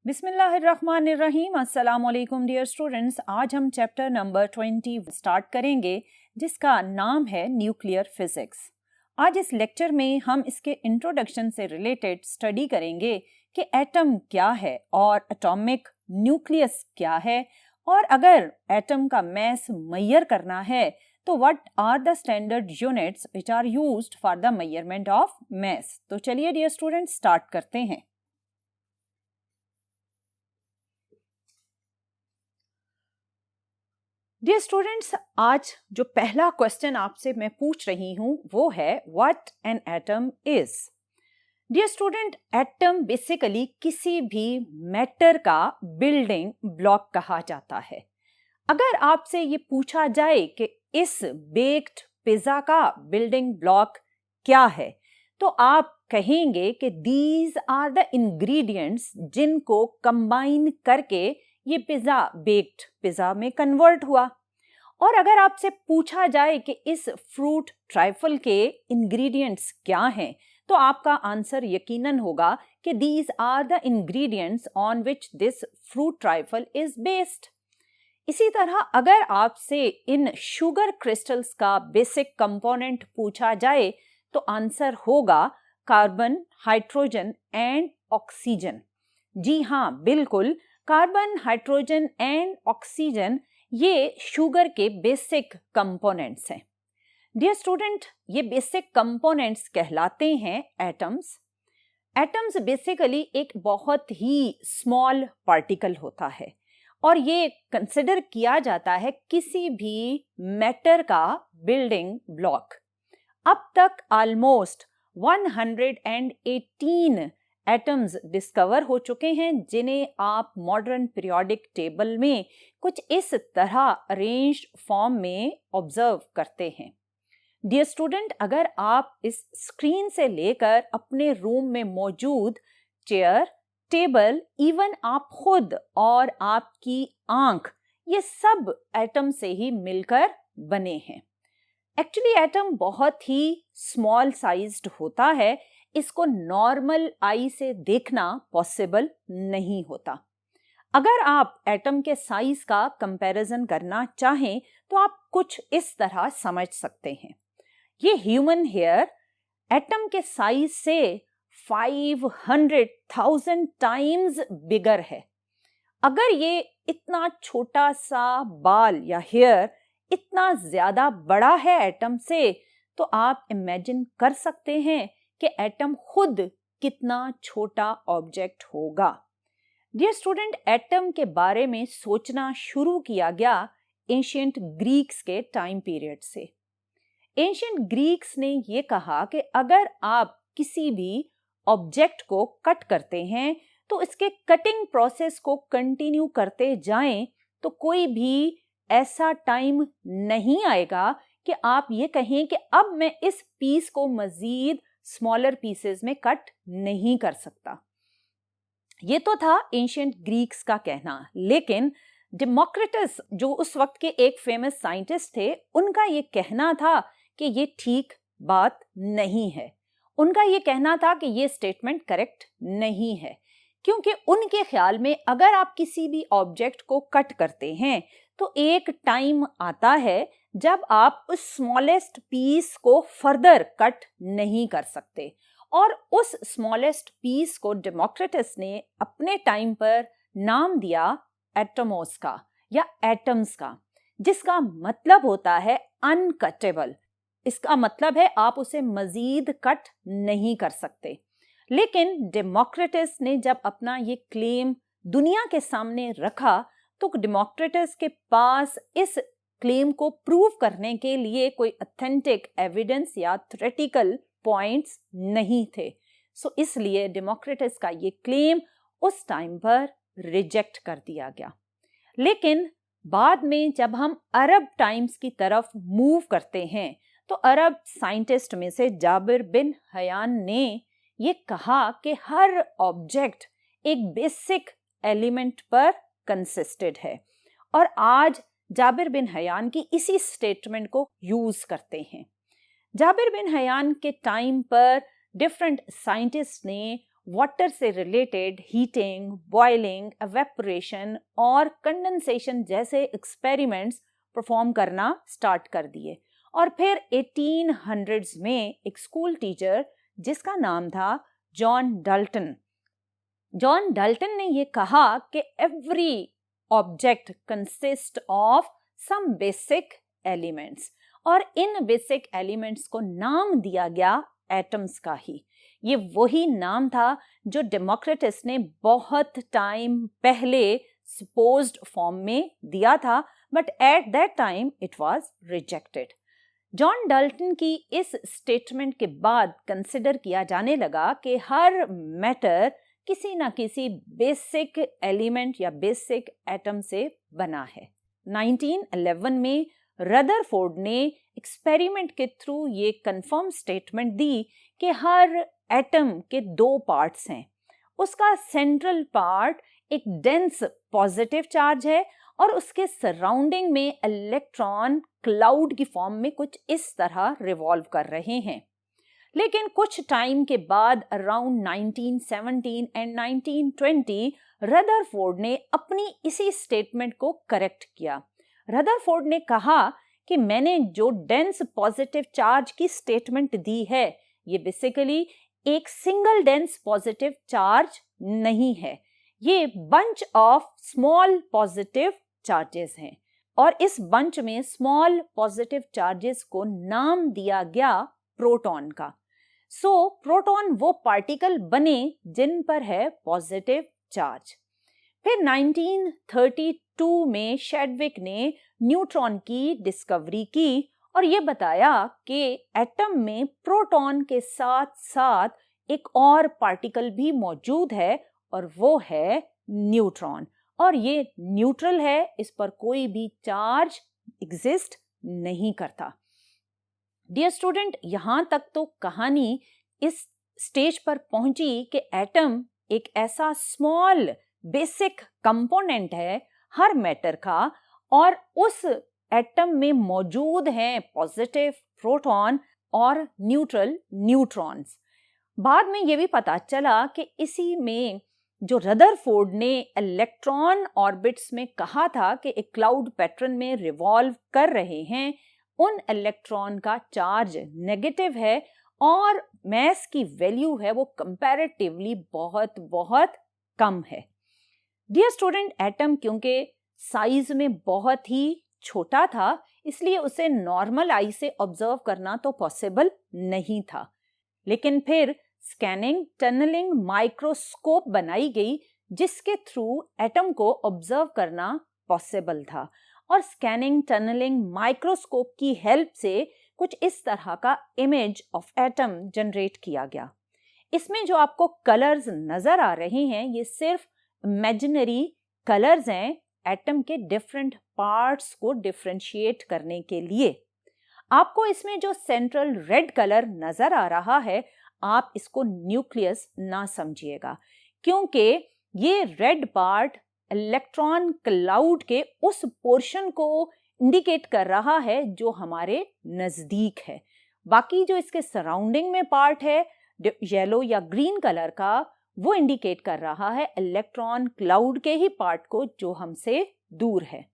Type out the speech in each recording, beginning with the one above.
बिस्मिल्लाहिर्रहमानिर्रहीम। अस्सलाम वालेकुम डियर स्टूडेंट्स। आज हम चैप्टर नंबर 20 स्टार्ट करेंगे जिसका नाम है न्यूक्लियर फिजिक्स। आज इस लेक्चर में हम इसके इंट्रोडक्शन से रिलेटेड स्टडी करेंगे कि एटम क्या है और एटॉमिक न्यूक्लियस क्या है, और अगर एटम का मैस मेजर करना है तो what are the standard units which are used for the measurement of mass. तो चलिए डियर स्टूडेंट्स स्टार्ट करते हैं। डियर स्टूडेंट्स, आज जो पहला क्वेश्चन आपसे मैं पूछ रही हूं वो है what an atom is. Dear student, atom basically किसी भी मैटर का बिल्डिंग ब्लॉक कहा जाता है। अगर आपसे ये पूछा जाए कि इस बेक्ड पिज्जा का बिल्डिंग ब्लॉक क्या है, तो आप कहेंगे कि दीज आर द इंग्रेडिएंट्स जिनको कंबाइन करके ये पिज्जा बेक्ड पिज्जा में कन्वर्ट हुआ। और अगर आपसे पूछा जाए कि इस फ्रूट ट्राइफल के इंग्रेडिएंट्स क्या हैं, तो आपका आंसर यकीनन होगा कि these are the ingredients on which this fruit trifle is based. इसी तरह अगर आपसे इन शुगर क्रिस्टल्स का बेसिक कंपोनेंट पूछा जाए तो आंसर होगा कार्बन, हाइड्रोजन एंड ऑक्सीजन। जी हाँ, बिल्कुल, कार्बन, हाइड्रोजन एंड ऑक्सीजन ये शुगर के बेसिक कंपोनेंट्स हैं। डियर स्टूडेंट, ये बेसिक कंपोनेंट्स कहलाते हैं एटम्स। एटम्स बेसिकली एक बहुत ही स्मॉल पार्टिकल होता है और ये कंसिडर किया जाता है किसी भी मैटर का बिल्डिंग ब्लॉक। अब तक ऑलमोस्ट 118 एटम्स डिस्कवर हो चुके हैं जिन्हें आप मॉडर्न पीरियोडिक टेबल में कुछ इस तरह अरेंज्ड फॉर्म में ऑब्जर्व करते हैं। डियर स्टूडेंट, अगर आप इस स्क्रीन से लेकर अपने रूम में मौजूद चेयर, टेबल, इवन आप खुद और आपकी आंख, ये सब एटम से ही मिलकर बने हैं। एक्चुअली एटम बहुत ही स्मॉल साइज्ड होता है, इसको नॉर्मल आई से देखना पॉसिबल नहीं होता। अगर आप एटम के साइज का कंपैरिजन करना चाहें तो आप कुछ इस तरह समझ सकते हैं। ये ह्यूमन हेयर एटम के साइज से 500,000 टाइम्स बिगर है। अगर ये इतना छोटा सा बाल या हेयर इतना ज्यादा बड़ा है एटम से, तो आप इमेजिन कर सकते हैं कि एटम खुद कितना छोटा ऑब्जेक्ट होगा। डियर स्टूडेंट, एटम के बारे में सोचना शुरू किया गया एंशिएंट ग्रीक्स के टाइम पीरियड से। एंशिएंट ग्रीक्स ने ये कहा कि अगर आप किसी भी ऑब्जेक्ट को कट करते हैं तो इसके कटिंग प्रोसेस को कंटिन्यू करते जाएं तो कोई भी ऐसा टाइम नहीं आएगा कि आप ये कहें कि अब मैं इस पीस को मजीद स्मॉलर पीसेस में कट नहीं कर सकता। ये तो था एंशिएंट ग्रीक्स का कहना, लेकिन डेमोक्रिटस जो उस वक्त के एक फेमस साइंटिस्ट थे, उनका ये कहना था कि ये ठीक बात नहीं है। उनका ये कहना था कि ये स्टेटमेंट करेक्ट नहीं है, क्योंकि उनके ख्याल में अगर आप किसी भी ऑब्जेक्ट को कट करते हैं तो एक टाइम आता है जब आप उस स्मॉलेस्ट पीस को फर्दर कट नहीं कर सकते, और उस स्मॉलेस्ट पीस को डेमोक्रिटस ने अपने टाइम पर नाम दिया एटमोस का या एटम्स का, जिसका मतलब होता है अनकटेबल। इसका मतलब है आप उसे मजीद कट नहीं कर सकते। लेकिन डेमोक्रिटस ने जब अपना ये क्लेम दुनिया के सामने रखा तो डेमोक्रिटस के पास इस क्लेम को प्रूव करने के लिए कोई ऑथेंटिक एविडेंस या थ्योरेटिकल पॉइंट्स नहीं थे। सो इसलिए डेमोक्रिटस का ये क्लेम उस टाइम पर रिजेक्ट कर दिया गया। लेकिन बाद में जब हम अरब टाइम्स की तरफ मूव करते हैं तो अरब साइंटिस्ट में से जाबिर बिन हयान ने ये कहा कि हर ऑब्जेक्ट एक बेसिक एलिमेंट पर कंसिस्टेड है, और आज जाबिर बिन हयान की इसी स्टेटमेंट को यूज करते हैं। जाबिर बिन हयान के टाइम पर डिफरेंट साइंटिस्ट ने वाटर से रिलेटेड हीटिंग, बॉइलिंग, एवेपोरेशन और कंडेंसेशन जैसे एक्सपेरिमेंट्स परफॉर्म करना स्टार्ट कर दिए। और फिर 1800s में एक स्कूल टीचर जिसका नाम था जॉन डल्टन ने ये कहा कि every object consist of some basic elements, और इन बेसिक एलिमेंट्स को नाम दिया गया एटम्स का ही। ये वही नाम था जो डेमोक्रिटस ने बहुत टाइम पहले सपोज्ड फॉर्म में दिया था, but at that time it was rejected. John Dalton की इस स्टेटमेंट के बाद कंसिडर किया जाने लगा कि हर मैटर किसी ना किसी बेसिक एलिमेंट या बेसिक एटम से बना है। 1911 में रदरफोर्ड ने एक्सपेरिमेंट के थ्रू ये कंफर्म स्टेटमेंट दी कि हर एटम के 2 पार्ट्स हैं। उसका सेंट्रल पार्ट एक डेंस पॉजिटिव चार्ज है और उसके सराउंडिंग में इलेक्ट्रॉन क्लाउड की फॉर्म में कुछ इस तरह रिवॉल्व कर रहे हैं। लेकिन कुछ टाइम के बाद अराउंड 1917 एंड 1920 रदरफोर्ड ने अपनी इसी स्टेटमेंट को करेक्ट किया। रदरफोर्ड ने कहा कि मैंने जो डेंस पॉजिटिव चार्ज की स्टेटमेंट दी है ये बेसिकली एक सिंगल डेंस पॉजिटिव चार्ज नहीं है, ये bunch of small positive charges हैं, और इस बंच में स्मॉल पॉजिटिव चार्जेस को नाम दिया गया प्रोटॉन का। प्रोटॉन वो पार्टिकल बने जिन पर है पॉजिटिव चार्ज। फिर 1932 में शेडविक ने न्यूट्रॉन की डिस्कवरी की और ये बताया कि एटम में प्रोटॉन के साथ साथ एक और पार्टिकल भी मौजूद है और वो है न्यूट्रॉन, और ये न्यूट्रल है, इस पर कोई भी चार्ज एग्जिस्ट नहीं करता। डियर स्टूडेंट, यहां तक तो कहानी इस स्टेज पर पहुंची कि एटम एक ऐसा स्मॉल बेसिक कंपोनेंट है हर मैटर का, और उस एटम में मौजूद हैं पॉजिटिव प्रोटॉन और न्यूट्रल न्यूट्रॉन्स। बाद में ये भी पता चला कि इसी में जो रदरफोर्ड ने इलेक्ट्रॉन ऑर्बिट्स में कहा था कि एक क्लाउड पैटर्न में रिवॉल्व कर रहे हैं, उन इलेक्ट्रॉन का चार्ज नेगेटिव है और मास की वैल्यू है वो कंपैरेटिवली बहुत बहुत कम है। डियर स्टूडेंट, एटम क्योंकि साइज में बहुत ही छोटा था इसलिए उसे नॉर्मल आई से ऑब्जर्व करना तो पॉसिबल नहीं था, लेकिन फिर स्कैनिंग टनलिंग माइक्रोस्कोप बनाई गई जिसके थ्रू एटम को ऑब्जर्व करना पॉसिबल था, और स्कैनिंग टनलिंग माइक्रोस्कोप की हेल्प से कुछ इस तरह का इमेज ऑफ एटम जनरेट किया गया। इसमें जो आपको कलर्स नजर आ रहे हैं ये सिर्फ इमेजिनरी कलर्स हैं एटम के डिफरेंट पार्ट्स को डिफरेंशिएट करने के लिए। आपको इसमें जो सेंट्रल रेड कलर नजर आ रहा है आप इसको न्यूक्लियस ना समझिएगा, क्योंकि ये रेड पार्ट इलेक्ट्रॉन क्लाउड के उस पोर्शन को इंडिकेट कर रहा है जो हमारे नजदीक है। बाकी जो इसके सराउंडिंग में पार्ट है येलो या ग्रीन कलर का, वो इंडिकेट कर रहा है इलेक्ट्रॉन क्लाउड के ही पार्ट को जो हमसे दूर है।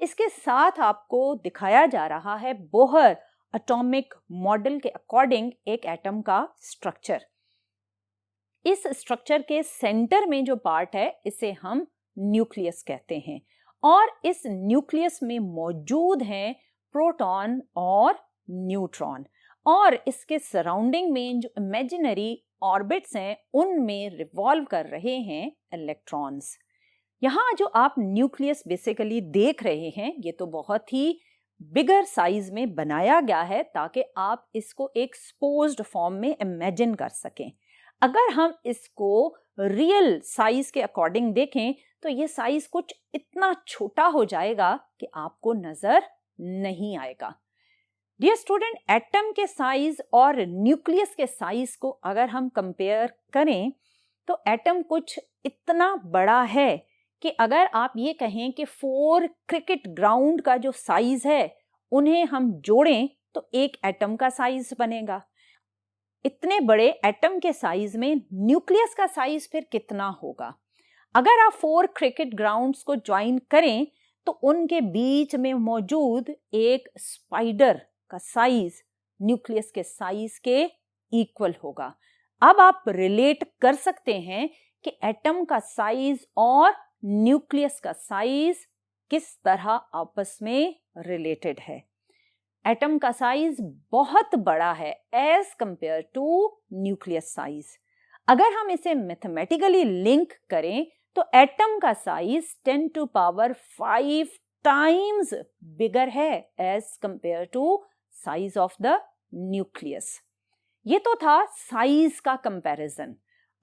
इसके साथ आपको दिखाया जा रहा है बोहर एटॉमिक मॉडल के अकॉर्डिंग एक एटम का स्ट्रक्चर। इस स्ट्रक्चर के सेंटर में जो पार्ट है इसे हम न्यूक्लियस कहते हैं, और इस न्यूक्लियस में मौजूद हैं प्रोटॉन और न्यूट्रॉन, और इसके सराउंडिंग में जो इमेजिनरी ऑर्बिट्स हैं उनमें रिवॉल्व कर रहे हैं इलेक्ट्रॉन्स। यहाँ जो आप न्यूक्लियस बेसिकली देख रहे हैं ये तो बहुत ही बिगर साइज में बनाया गया है ताकि आप इसको एक एक्सपोज्ड फॉर्म में इमेजिन कर सकें। अगर हम इसको रियल साइज के अकॉर्डिंग देखें तो ये साइज कुछ इतना छोटा हो जाएगा कि आपको नजर नहीं आएगा। डियर स्टूडेंट, एटम के साइज और न्यूक्लियस के साइज को अगर हम कंपेयर करें तो एटम कुछ इतना बड़ा है कि अगर आप ये कहें कि 4 क्रिकेट ग्राउंड का जो साइज है उन्हें हम जोड़ें तो एक एटम का साइज बनेगा। इतने बड़े एटम के साइज में न्यूक्लियस का साइज फिर कितना होगा? अगर आप 4 क्रिकेट ग्राउंड्स को ज्वाइन करें तो उनके बीच में मौजूद एक स्पाइडर का साइज न्यूक्लियस के साइज के इक्वल होगा। अब आप रिलेट कर सकते हैं कि एटम का साइज और न्यूक्लियस का साइज किस तरह आपस में रिलेटेड है। एटम का साइज बहुत बड़ा है as compared to nucleus size. अगर हम इसे मैथमेटिकली लिंक करें तो एटम का size 10 to power 5 times bigger है as compared to size of the nucleus. ये तो था साइज का कंपैरिजन।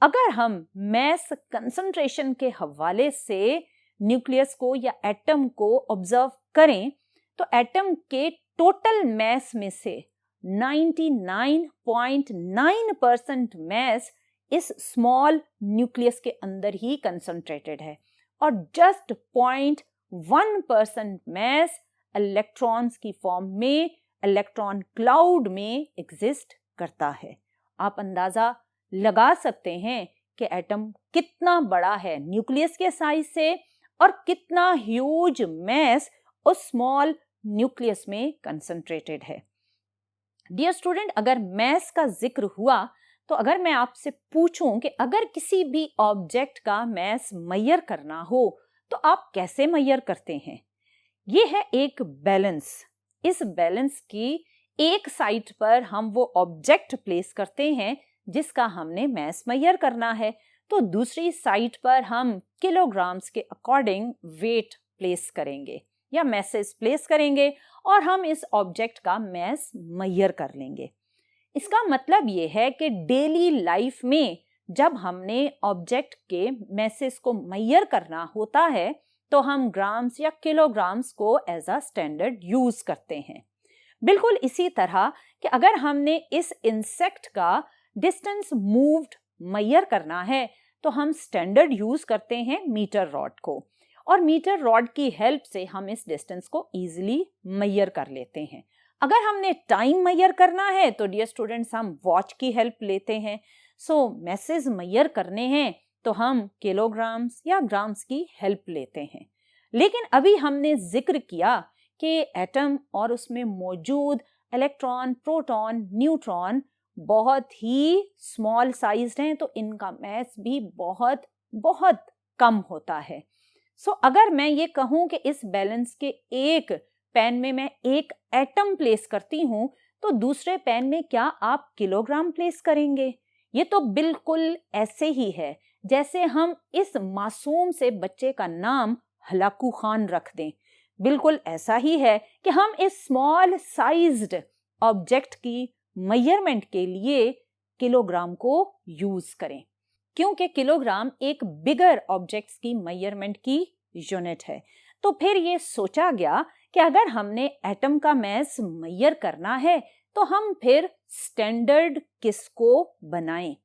अगर हम मैस कंसंट्रेशन के हवाले से न्यूक्लियस को या एटम को ऑब्जर्व करें तो एटम के टोटल मैस में से 99.9% मैस इस स्मॉल न्यूक्लियस के अंदर ही कंसंट्रेटेड है और जस्ट 0.1% मैस इलेक्ट्रॉन्स की फॉर्म में इलेक्ट्रॉन क्लाउड में एग्जिस्ट करता है। आप अंदाजा लगा सकते हैं कि एटम कितना बड़ा है न्यूक्लियस के साइज से और कितना ह्यूज मैस उस स्मॉल न्यूक्लियस में कंसंट्रेटेड है। डियर स्टूडेंट, अगर मैस का जिक्र हुआ तो अगर मैं आपसे पूछूं कि अगर किसी भी ऑब्जेक्ट का मैस मेजर करना हो तो आप कैसे मेजर करते हैं? ये है एक बैलेंस। इस बैलेंस की एक साइड पर हम वो ऑब्जेक्ट प्लेस करते हैं जिसका हमने मैस मेजर करना है, तो दूसरी साइड पर हम किलोग्राम्स के अकॉर्डिंग वेट प्लेस करेंगे या मैसेज प्लेस करेंगे और हम इस ऑब्जेक्ट का मैस मेजर कर लेंगे। इसका मतलब ये है कि डेली लाइफ में जब हमने ऑब्जेक्ट के मैसेज को मेजर करना होता है तो हम ग्राम्स या किलोग्राम्स को एज अ स्टैंडर्ड यूज करते हैं। बिल्कुल इसी तरह कि अगर हमने इस इंसेक्ट का डिस्टेंस मूव्ड मेजर करना है तो हम स्टैंडर्ड यूज करते हैं मीटर रॉड को, और मीटर रॉड की हेल्प से हम इस डिस्टेंस को इजीली मेजर कर लेते हैं। अगर हमने टाइम मेजर करना है तो डियर स्टूडेंट्स हम वॉच की हेल्प लेते हैं। सो मैसेज मेजर करने हैं तो हम किलोग्राम्स या ग्राम्स की हेल्प लेते हैं। लेकिन अभी हमने जिक्र किया कि एटम और उसमें मौजूद इलेक्ट्रॉन, प्रोटॉन, न्यूट्रॉन बहुत ही स्मॉल साइज्ड हैं तो इनका मैस भी बहुत बहुत कम होता है। सो अगर मैं ये कहूं कि इस बैलेंस के एक पेन में मैं एक एटम प्लेस करती हूं तो दूसरे पेन में क्या आप किलोग्राम प्लेस करेंगे? ये तो बिल्कुल ऐसे ही है जैसे हम इस मासूम से बच्चे का नाम हलाकू खान रख दें। बिल्कुल ऐसा ही है कि हम इस स्मॉल साइज्ड ऑब्जेक्ट की मेजरमेंट के लिए किलोग्राम को यूज करें, क्योंकि किलोग्राम एक बिगर ऑब्जेक्ट्स की मेजरमेंट की यूनिट है। तो फिर ये सोचा गया कि अगर हमने एटम का मैस मेजर करना है तो हम फिर स्टैंडर्ड किसको बनाएं?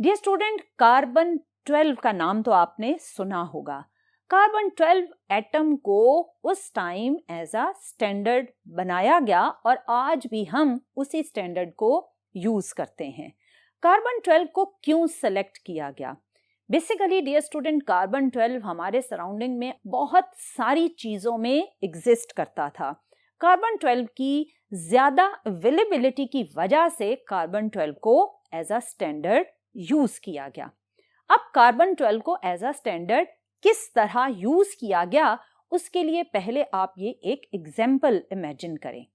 डियर स्टूडेंट, कार्बन 12 का नाम तो आपने सुना होगा। कार्बन 12 एटम को उस टाइम एज अ स्टैंडर्ड बनाया गया और आज भी हम उसी स्टैंडर्ड को यूज करते हैं। कार्बन 12 को क्यों सेलेक्ट किया गया? बेसिकली डियर स्टूडेंट, कार्बन 12 हमारे सराउंडिंग में बहुत सारी चीजों में एग्जिस्ट करता था। कार्बन 12 की ज्यादा अवेलेबिलिटी की वजह से कार्बन 12 को एज अ स्टैंडर्ड यूज किया गया। अब कार्बन 12 को एज अ स्टैंडर्ड किस तरह यूज किया गया उसके लिए पहले आप ये एक एग्जाम्पल इमेजिन करें।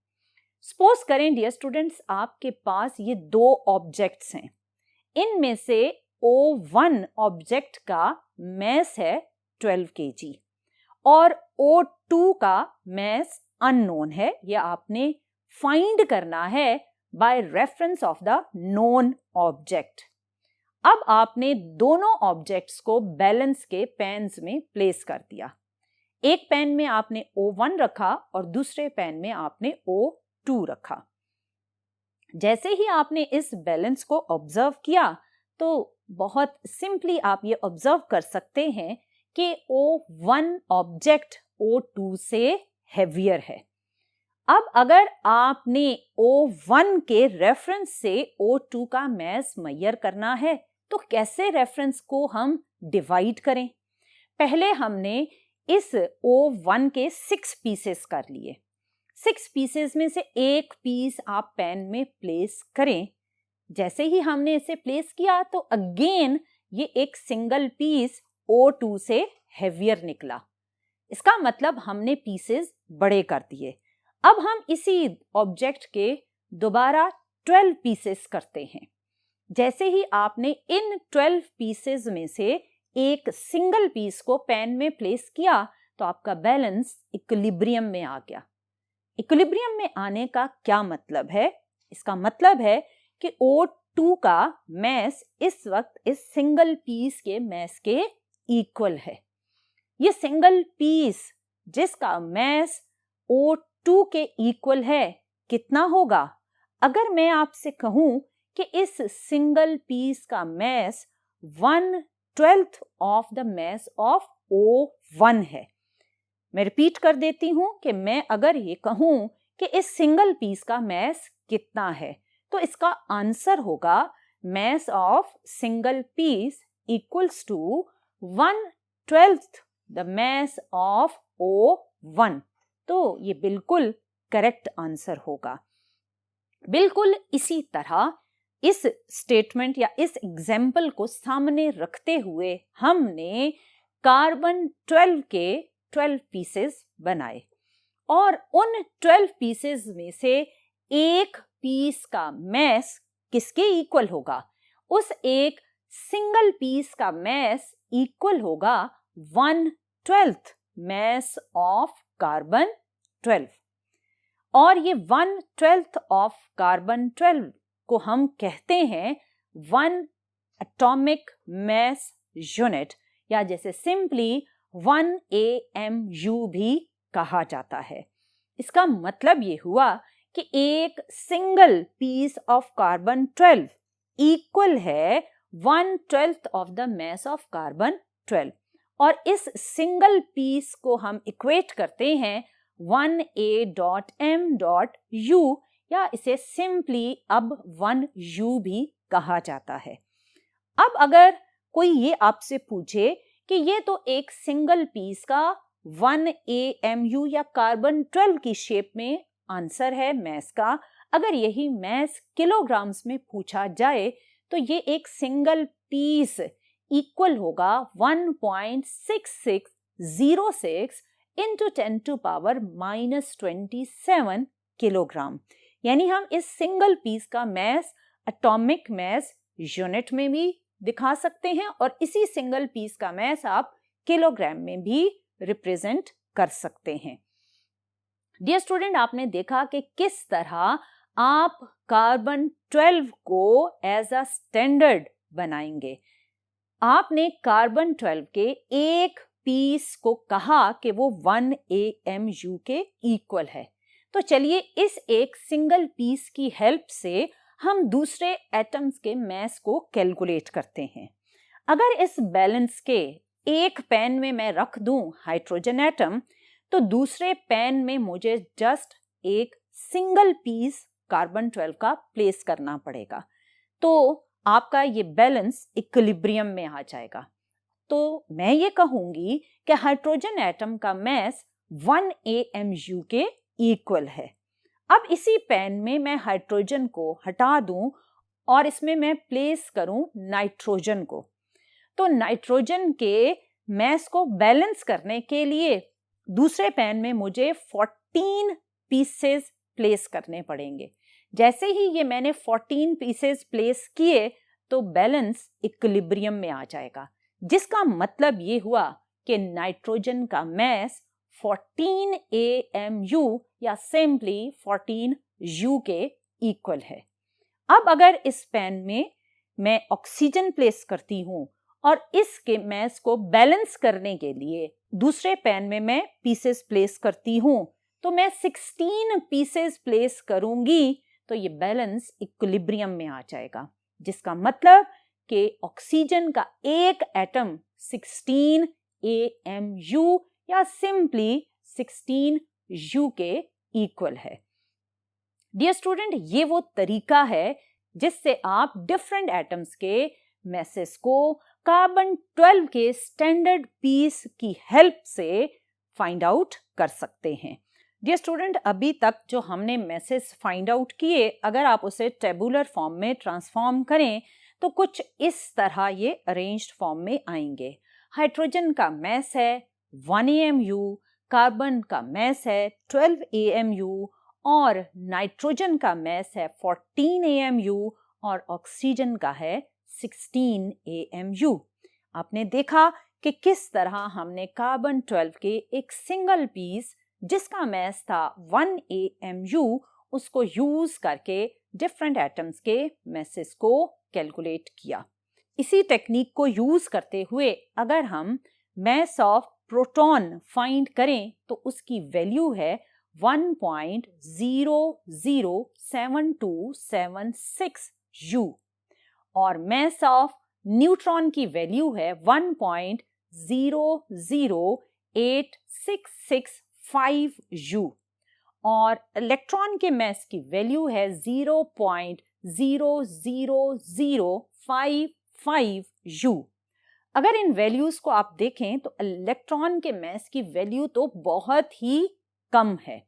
सपोज करें डियर स्टूडेंट्स, आपके पास ये दो ऑब्जेक्ट्स हैं। इनमें से O1 ऑब्जेक्ट का मैस है 12 kg और O2 का मैस अननोन है, या आपने फाइंड करना है by reference of the known object. अब आपने दोनों ऑब्जेक्ट्स को बैलेंस के पेन्स में प्लेस कर दिया। एक पेन में आपने O1 रखा और दूसरे पेन में आपने O2 रखा। जैसे ही आपने इस बैलेंस को ऑब्जर्व किया तो बहुत सिंपली आप ये ऑब्जर्व कर सकते हैं कि O1 ऑब्जेक्ट O2 से हेवियर है। अब अगर आपने O1 के रेफरेंस से O2 का मास मेजर करना है तो कैसे रेफरेंस को हम डिवाइड करें? पहले हमने इस O1 के 6 पीसेस कर लिए। 6 पीसेस में से एक पीस आप पेन में प्लेस करें। जैसे ही हमने इसे प्लेस किया तो अगेन ये एक सिंगल पीस O2 से हेवियर निकला। इसका मतलब हमने पीसेस बड़े कर दिए। अब हम इसी ऑब्जेक्ट के दोबारा 12 पीसेस करते हैं। जैसे ही आपने इन 12 पीसेस में से एक सिंगल पीस को पेन में प्लेस किया तो आपका बैलेंस इक्विलिब्रियम में आ गया। इक्विलिब्रियम में आने का क्या मतलब है? इसका मतलब है कि O2 का मास इस वक्त इस सिंगल पीस के मास के इक्वल है। ये सिंगल पीस जिसका मास O2 के इक्वल है कितना होगा? अगर मैं आपसे कहूं कि इस सिंगल पीस का मास 1/12 of the mass of O1 है। मैं रिपीट कर देती हूं कि मैं अगर ये कहूं कि इस सिंगल पीस का मास कितना है तो इसका आंसर होगा mass of single piece equals to 1/12 the mass of O1। तो ये बिल्कुल करेक्ट आंसर होगा। बिल्कुल इसी तरह इस स्टेटमेंट या इस एग्जाम्पल को सामने रखते हुए हमने कार्बन 12 के 12 पीसेस बनाए और उन 12 पीसेस में से एक पीस का मास किसके इक्वल होगा? उस एक सिंगल पीस का मास इक्वल होगा 1/12 मास ऑफ कार्बन 12। और ये 1/12 ऑफ कार्बन 12 को हम कहते हैं 1 एटॉमिक मास यूनिट या जैसे सिंपली 1 AMU भी कहा जाता है। इसका मतलब ये हुआ कि एक single piece of carbon 12 equal है 1/12 of the mass of carbon 12 और इस सिंगल पीस को हम इक्वेट करते हैं 1A.M.U या इसे सिंपली अब 1U भी कहा जाता है। अब अगर कोई ये आपसे पूछे कि ये तो एक सिंगल पीस का 1 AMU या कार्बन 12 की शेप में आंसर है मैस का, अगर यही मैस किलोग्राम्स में पूछा जाए तो ये एक सिंगल पीस इक्वल होगा 1.6606 into 10 to power -27 किलोग्राम। यानी हम इस सिंगल पीस का मैस एटॉमिक मैस यूनिट में भी दिखा सकते हैं और इसी सिंगल पीस का मैस आप किलोग्राम में भी रिप्रेजेंट कर सकते हैं। डियर स्टूडेंट, आपने देखा कि किस तरह आप कार्बन 12 को एज अ स्टैंडर्ड बनाएंगे। आपने कार्बन 12 के एक पीस को कहा कि वो 1 AMU के इक्वल है। तो चलिए इस एक सिंगल पीस की हेल्प से हम दूसरे एटम्स के मास को कैलकुलेट करते हैं। अगर इस बैलेंस के एक पेन में मैं रख दूं हाइड्रोजन एटम तो दूसरे पेन में मुझे जस्ट एक सिंगल पीस कार्बन 12 का प्लेस करना पड़ेगा, तो आपका ये बैलेंस इक्विलिब्रियम में आ जाएगा। तो मैं ये कहूंगी कि हाइड्रोजन एटम का मास 1 AMU के इक्वल है। अब इसी पेन में मैं हाइड्रोजन को हटा दूं और इसमें मैं प्लेस करूं नाइट्रोजन को, तो नाइट्रोजन के मास को बैलेंस करने के लिए दूसरे पेन में मुझे 14 पीसेस प्लेस करने पड़ेंगे। जैसे ही ये मैंने 14 पीसेस प्लेस किए तो बैलेंस इक्विलिब्रियम में आ जाएगा, जिसका मतलब ये हुआ कि नाइट्रोजन का मास 14 AMU या सिंपली 14U के इक्वल है। अब अगर इस पेन में मैं ऑक्सीजन प्लेस करती हूं और इसके मास को बैलेंस करने के लिए दूसरे पेन में मैं पीसेस प्लेस करती हूं तो मैं 16 पीसेस प्लेस करूंगी तो ये बैलेंस इक्विलिब्रियम में आ जाएगा, जिसका मतलब कि ऑक्सीजन का एक एटम 16 AMU या सिंपली 16U के इक्वल है। डियर स्टूडेंट, ये वो तरीका है जिससे आप डिफरेंट एटम्स के मैसेस को कार्बन 12 के स्टैंडर्ड पीस की हेल्प से फाइंड आउट कर सकते हैं। डियर स्टूडेंट, अभी तक जो हमने मैसेज फाइंड आउट किए, अगर आप उसे टेबुलर फॉर्म में ट्रांसफॉर्म करें तो कुछ इस तरह ये अरेंज्ड फॉर्म में आएंगे। हाइड्रोजन का मैस है 1 AMU, कार्बन का मैस है 12 AMU और नाइट्रोजन का मैस है 14 AMU और ऑक्सीजन का है 16 AMU। आपने देखा कि किस तरह हमने कार्बन 12 के एक सिंगल पीस जिसका मैस था 1 AMU उसको यूज करके डिफरेंट एटम्स के मैसेस को कैलकुलेट किया। इसी टेक्निक को यूज करते हुए अगर हम मैस ऑफ प्रोटॉन फाइंड करें तो उसकी वैल्यू है 1.007276 U और मैस ऑफ न्यूट्रॉन की वैल्यू है 1.008665 U और इलेक्ट्रॉन के मैस की वैल्यू है 0.00055 U। अगर इन वैल्यूज को आप देखें तो इलेक्ट्रॉन के मैस की वैल्यू तो बहुत ही कम है।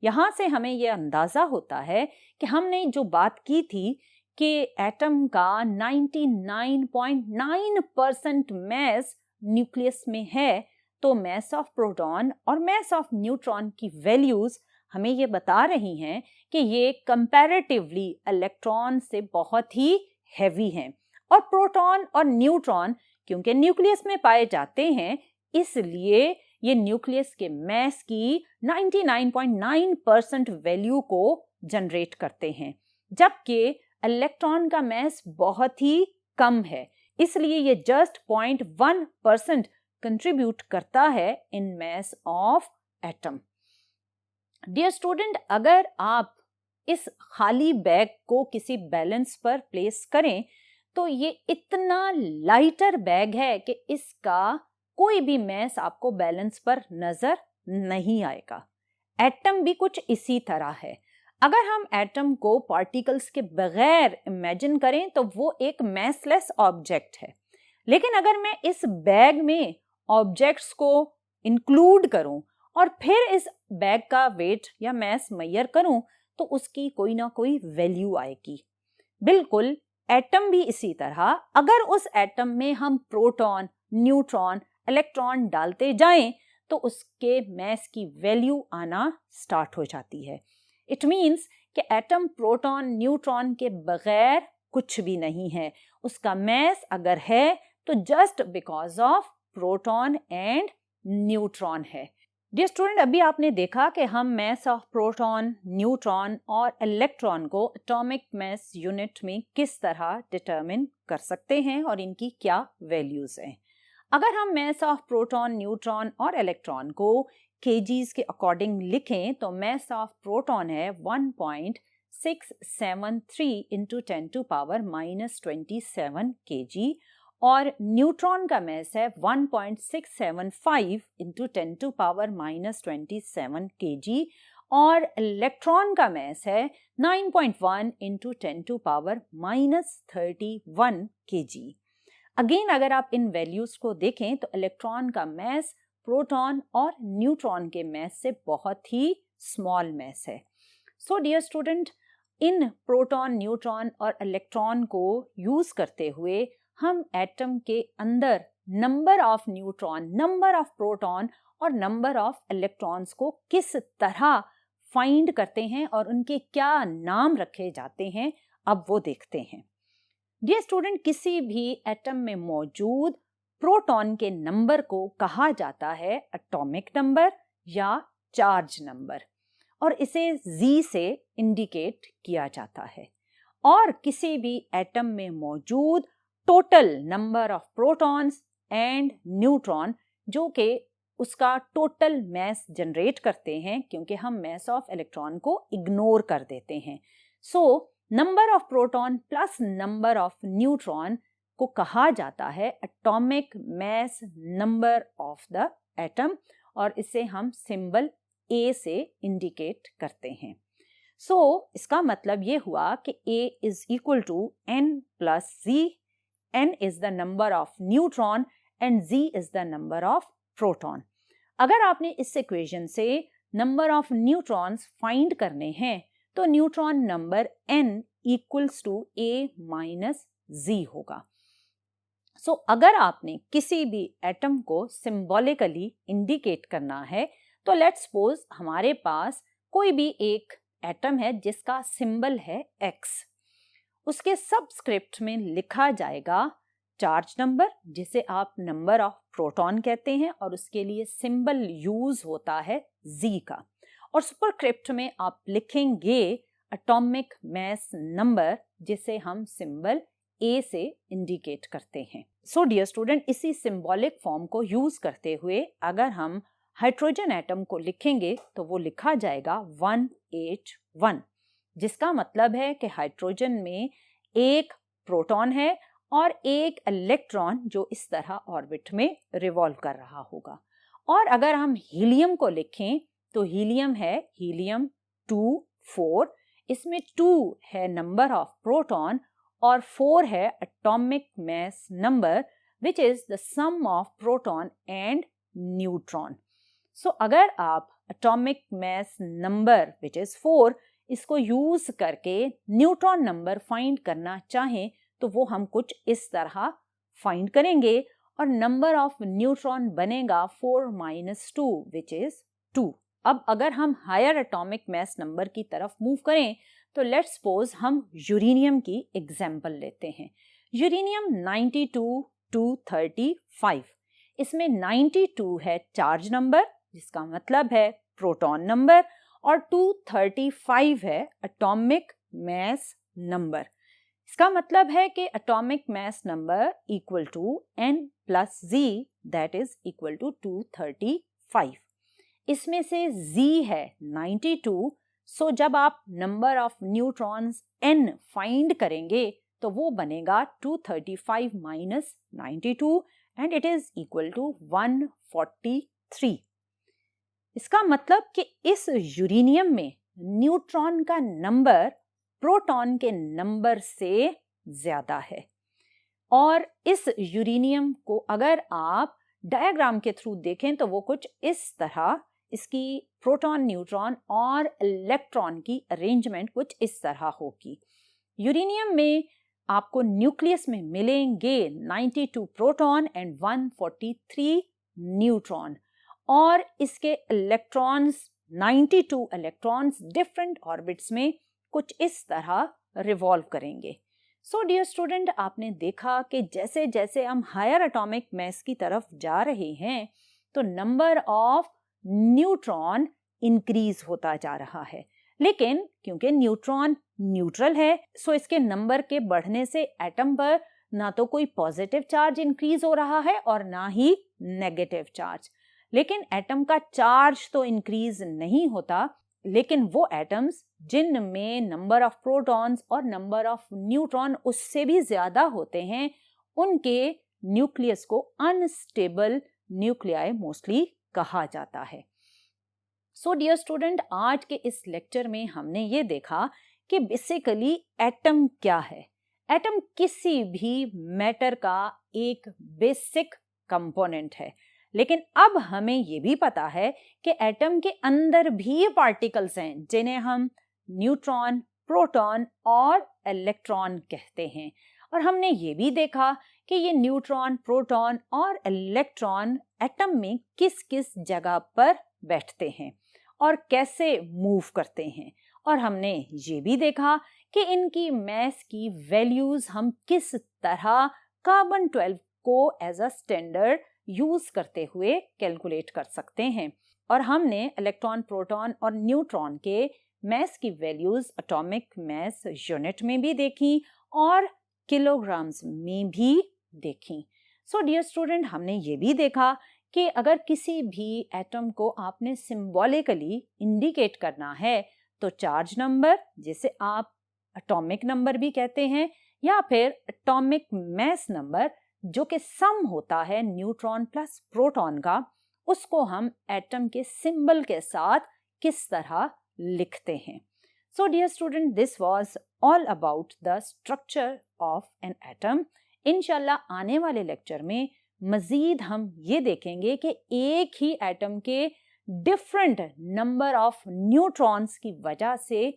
यहाँ से हमें यह अंदाजा होता है कि हमने जो बात की थी कि एटम का 99.9% मैस न्यूक्लियस में है, तो मैस ऑफ प्रोटॉन और मैस ऑफ न्यूट्रॉन की वैल्यूज हमें ये बता रही हैं कि ये कंपैरेटिवली इलेक्ट्रॉन से बहुत ही हैवी हैं और प्रोटॉन और न्यूट्रॉन क्योंकि न्यूक्लियस में पाए जाते हैं इसलिए ये न्यूक्लियस के मैस की 99.9% वैल्यू को जनरेट करते हैं, जबकि इलेक्ट्रॉन का मैस बहुत ही कम है, इसलिए ये जस्ट 0.1% कंट्रीब्यूट करता है in mass of atom. Dear student, अगर आप इस खाली बैग को किसी बैलेंस पर प्लेस करें तो ये इतना लाइटर बैग है कि इसका कोई भी मैस आपको बैलेंस पर नजर नहीं आएगा। एटम भी कुछ इसी तरह है। अगर हम एटम को पार्टिकल्स के बगैर इमेजिन करें तो वो एक मैसलेस ऑब्जेक्ट है, लेकिन अगर मैं इस बैग में ऑब्जेक्ट्स को इंक्लूड करूं और फिर इस बैग का वेट या मैस मेजर करूं तो उसकी कोई ना कोई वैल्यू आएगी। बिल्कुल एटम भी इसी तरह। अगर उस एटम में हम प्रोटॉन, न्यूट्रॉन, इलेक्ट्रॉन डालते जाएं तो उसके मैस की वैल्यू आना स्टार्ट हो जाती है। इट मीन्स कि एटम प्रोटॉन, न्यूट्रॉन के बगैर कुछ भी नहीं है। उसका मैस अगर है तो just because of proton and neutron है। डियर स्टूडेंट, अभी आपने देखा कि हम मैस ऑफ प्रोटॉन, न्यूट्रॉन और इलेक्ट्रॉन को एटॉमिक मैस यूनिट में किस तरह डिटरमिन कर सकते हैं और इनकी क्या वैल्यूज हैं। अगर हम मैस ऑफ प्रोटॉन, न्यूट्रॉन और इलेक्ट्रॉन को केजीज के अकॉर्डिंग लिखें तो मैस ऑफ प्रोटॉन है 1.673 इंटू 10⁻⁻27 kg और न्यूट्रॉन का मैस है 1.675 इंटू 10⁻⁻27 kg और इलेक्ट्रॉन का मैस है 9.1 इंटू 10⁻31 kg। अगेन अगर आप इन वैल्यूज को देखें तो इलेक्ट्रॉन का मैस प्रोटॉन और न्यूट्रॉन के मैस से बहुत ही स्मॉल मैस है। सो डियर स्टूडेंट, इन प्रोटॉन, न्यूट्रॉन और इलेक्ट्रॉन को यूज करते हुए हम एटम के अंदर number of neutron, number of proton और नंबर ऑफ इलेक्ट्रॉन्स को किस तरह फाइंड करते हैं और उनके क्या नाम रखे जाते हैं, अब वो देखते हैं। डियर स्टूडेंट, किसी भी एटम में मौजूद प्रोटॉन के नंबर को कहा जाता है एटॉमिक नंबर या चार्ज नंबर और इसे Z से इंडिकेट किया जाता है। और किसी भी एटम में मौजूद total number of protons and neutron जो कि उसका टोटल मैस जनरेट करते हैं, क्योंकि हम मैस ऑफ इलेक्ट्रॉन को इग्नोर कर देते हैं। So number of proton plus number of neutron को कहा जाता है atomic mass number of the atom और इसे हम सिंबल A से इंडिकेट करते हैं। सो इसका मतलब ये हुआ कि A is equal to N plus Z। N is the number of neutron and Z is the number of proton. अगर आपने इस इक्वेशन से नंबर ऑफ न्यूट्रॉन्स फाइंड करने हैं तो neutron number N equals to A minus Z होगा। सो अगर आपने किसी भी एटम को सिंबॉलिकली इंडिकेट करना है तो लेट्स सपोज हमारे पास कोई भी एक एटम है जिसका सिंबल है X। उसके सबस्क्रिप्ट में लिखा जाएगा चार्ज नंबर, जिसे आप नंबर ऑफ प्रोटॉन कहते हैं, और उसके लिए सिंबल यूज होता है Z का। और सुपरस्क्रिप्ट में आप लिखेंगे एटॉमिक मास नंबर, जिसे हम सिंबल A से इंडिकेट करते हैं। सो डियर स्टूडेंट, इसी सिंबॉलिक फॉर्म को यूज करते हुए अगर हम हाइड्रोजन एटम को लिखेंगे तो वो लिखा जाएगा 181, जिसका मतलब है कि हाइड्रोजन में एक प्रोटॉन है और एक इलेक्ट्रॉन जो इस तरह ऑर्बिट में रिवॉल्व कर रहा होगा। और अगर हम हीलियम को लिखें तो हीलियम है हीलियम 2-4। इसमें 2 है नंबर ऑफ प्रोटॉन और 4 है atomic mass number, which is the sum of proton and neutron. So अगर आप atomic mass number which is 4 इसको यूज करके न्यूट्रॉन नंबर फाइंड करना चाहें तो वो हम कुछ इस तरह फाइंड करेंगे और नंबर ऑफ न्यूट्रॉन बनेगा 4-2 विच इज 2। अब अगर हम हायर एटॉमिक मास नंबर की तरफ मूव करें तो लेट्स सपोज हम यूरेनियम की एग्जाम्पल लेते हैं। यूरेनियम 92-235, इसमें 92 है चार्ज नंबर, जिसका मतलब है प्रोटॉन नंबर, और 235 है एटॉमिक मास नंबर। इसका मतलब है कि atomic mass number equal to N plus Z, that is equal to 235। इसमें से Z है 92, सो जब आप number of neutrons N find करेंगे तो वो बनेगा 235 minus 92 and it is equal to 143। इसका मतलब कि इस यूरेनियम में न्यूट्रॉन का नंबर प्रोटॉन के नंबर से ज्यादा है। और इस यूरेनियम को अगर आप डायग्राम के थ्रू देखें तो वो कुछ इस तरह, इसकी प्रोटॉन, न्यूट्रॉन और इलेक्ट्रॉन की अरेंजमेंट कुछ इस तरह होगी। यूरेनियम में आपको न्यूक्लियस में मिलेंगे 92 प्रोटॉन एंड 143 न्यूट्रॉन, और इसके इलेक्ट्रॉन्स 92 इलेक्ट्रॉन्स डिफरेंट ऑर्बिट्स में कुछ इस तरह रिवॉल्व करेंगे। सो डियर स्टूडेंट, आपने देखा कि जैसे जैसे हम हायर एटॉमिक मास की तरफ जा रहे हैं तो नंबर ऑफ न्यूट्रॉन इंक्रीज होता जा रहा है, लेकिन क्योंकि न्यूट्रॉन न्यूट्रल है सो इसके नंबर के बढ़ने से एटम पर ना तो कोई पॉजिटिव चार्ज इंक्रीज हो रहा है और ना ही नेगेटिव चार्ज। लेकिन एटम का चार्ज तो इंक्रीज नहीं होता, लेकिन वो एटम्स जिनमें नंबर ऑफ प्रोटॉन्स और नंबर ऑफ न्यूट्रॉन उससे भी ज्यादा होते हैं, उनके न्यूक्लियस को अनस्टेबल न्यूक्लियाई मोस्टली कहा जाता है। सो डियर स्टूडेंट, आज के इस लेक्चर में हमने ये देखा कि बेसिकली एटम क्या है। एटम किसी भी मैटर का एक बेसिक कंपोनेंट है, लेकिन अब हमें ये भी पता है कि एटम के अंदर भी पार्टिकल्स हैं जिन्हें हम न्यूट्रॉन, प्रोटॉन और इलेक्ट्रॉन कहते हैं। और हमने ये भी देखा कि ये न्यूट्रॉन, प्रोटॉन और इलेक्ट्रॉन एटम में किस किस जगह पर बैठते हैं और कैसे मूव करते हैं। और हमने ये भी देखा कि इनकी मास की वैल्यूज हम किस तरह कार्बन 12 को एज अ स्टैंडर्ड यूज करते हुए कैलकुलेट कर सकते हैं। और हमने इलेक्ट्रॉन, प्रोटॉन और न्यूट्रॉन के मास की वैल्यूज एटॉमिक मास यूनिट में भी देखी और किलोग्राम्स में भी देखी। सो डियर स्टूडेंट, हमने ये भी देखा कि अगर किसी भी एटम को आपने सिंबॉलिकली इंडिकेट करना है तो चार्ज नंबर, जिसे आप एटॉमिक नंबर भी कहते हैं, या फिर एटॉमिक मास नंबर जो कि सम होता है न्यूट्रॉन प्लस प्रोटॉन का, उसको हम एटम के सिंबल के साथ किस तरह लिखते हैं। So dear student, this was all about the structure of an atom. इंशाल्लाह आने वाले लेक्चर में मजीद हम ये देखेंगे कि एक ही एटम के डिफरेंट नंबर ऑफ न्यूट्रॉन्स की वजह से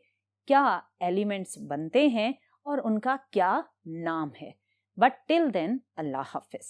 क्या एलिमेंट्स बनते हैं और उनका क्या नाम है। बट टिल देन, अल्लाह हाफिज।